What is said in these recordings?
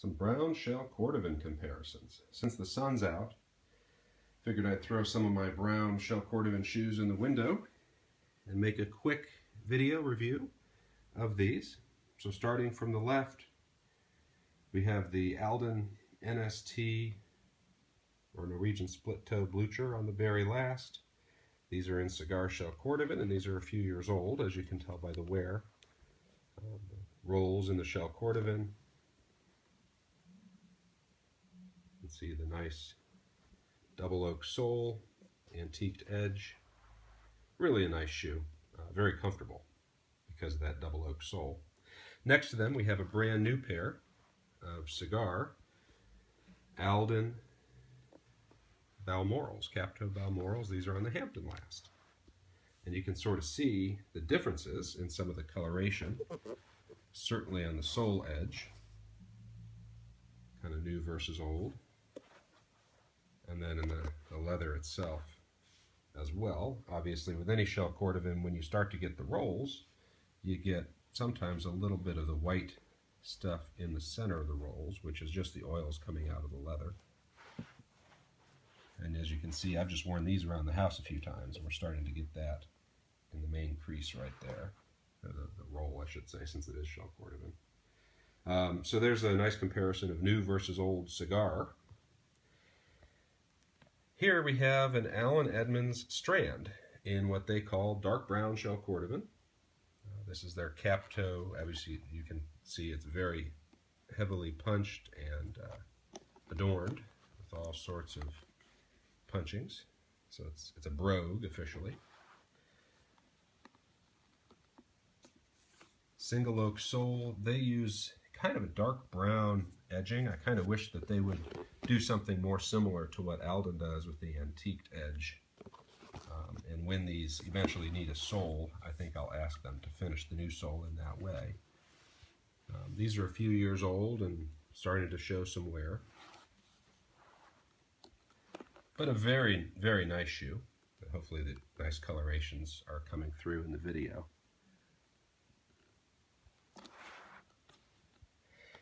some brown shell Cordovan comparisons. Since the sun's out, figured I'd throw some of my brown shell Cordovan shoes in the window and make a quick video review of these. So starting from the left, we have the Alden NST, or Norwegian split-toe blucher, on the very last. These are in cigar shell Cordovan, and these are a few years old, as you can tell by the wear. Rolls in the shell Cordovan. You can see the nice double oak sole, antiqued edge. Really a nice shoe, very comfortable because of that double oak sole. Next to them we have a brand new pair of cigar Alden Balmorals, Cap-toe Balmorals. These are on the Hampton last. And you can sort of see the differences in some of the coloration, certainly on the sole edge, kind of new versus old, and then in the leather itself as well. Obviously with any shell Cordovan, when you start to get the rolls, you get sometimes a little bit of the white stuff in the center of the rolls, which is just the oils coming out of the leather. And as you can see, I've just worn these around the house a few times, and we're starting to get that in the main crease right there. The roll, I should say, since it is shell Cordovan. So there's a nice comparison of new versus old cigar. Here we have an Allen Edmonds strand in what they call dark brown shell Cordovan. This is their cap-toe. Obviously you can see it's very heavily punched and adorned with all sorts of punchings. So it's a brogue officially. Single oak sole. They use kind of a dark brown edging. I kind of wish that they would do something more similar to what Alden does with the antiqued edge. And when these eventually need a sole, I think I'll ask them to finish the new sole in that way. These are a few years old and starting to show some wear. But a very, very nice shoe. Hopefully the nice colorations are coming through in the video.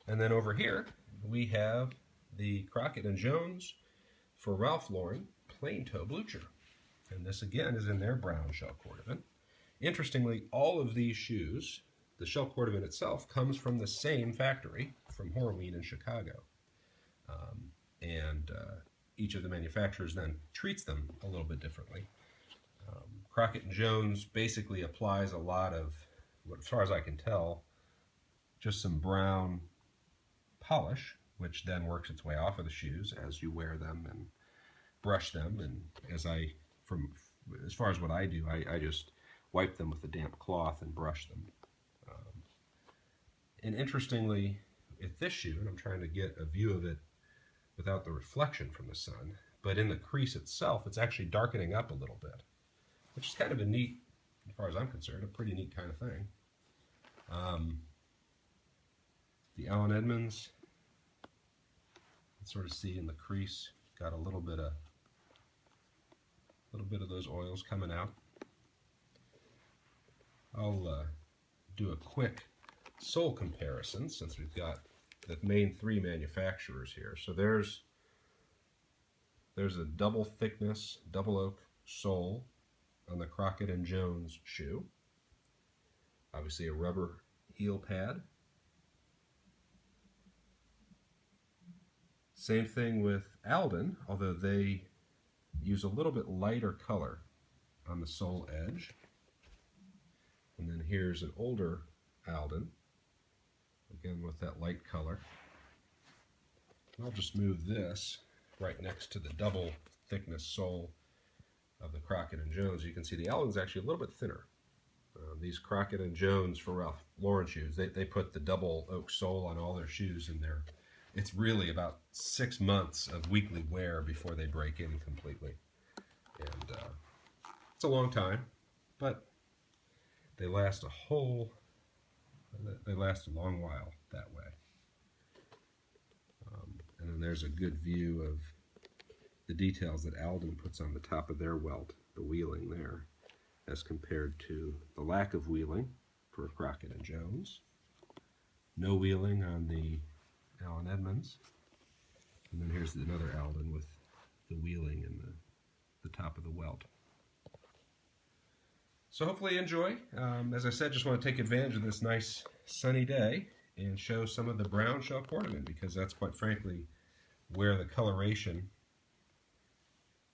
And then over here, we have the Crockett and Jones for Ralph Lauren plain toe blucher. And this again is in their brown shell Cordovan. Interestingly, all of these shoes, the shell Cordovan itself, comes from the same factory from Horween in Chicago. Each of the manufacturers then treats them a little bit differently. Crockett and Jones basically applies a lot of, as far as I can tell, just some brown polish, which then works its way off of the shoes as you wear them and brush them. And as far as what I do, I just wipe them with a damp cloth and brush them. And interestingly, with this shoe, and I'm trying to get a view of it without the reflection from the sun, but in the crease itself, it's actually darkening up a little bit, which is kind of a neat, as far as I'm concerned, a pretty neat kind of thing. The Allen Edmonds, you can sort of see in the crease, got a little bit of those oils coming out. I'll do a quick sole comparison since we've got the main three manufacturers here. So there's a double thickness, double oak sole on the Crockett and Jones shoe. Obviously a rubber heel pad. Same thing with Alden, although they use a little bit lighter color on the sole edge. And then here's an older Alden, again with that light color. And I'll just move this right next to the double thickness sole of the Crockett and Jones. You can see the Alden's actually a little bit thinner. These Crockett and Jones for Ralph Lauren shoes, they put the double oak sole on all their shoes, and it's really about 6 months of weekly wear before they break in completely. And it's a long time, but they last a long while that way. And then there's a good view of the details that Alden puts on the top of their welt, the wheeling there, as compared to the lack of wheeling for Crockett and Jones. No wheeling on the Allen Edmonds. And then here's another Alden with the wheeling and the top of the welt. So hopefully you enjoy. As I said, just want to take advantage of this nice sunny day and show some of the brown shell Cordovan, because that's quite frankly where the coloration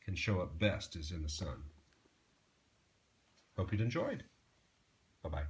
can show up best, is in the sun. Hope you'd enjoyed. Bye-bye.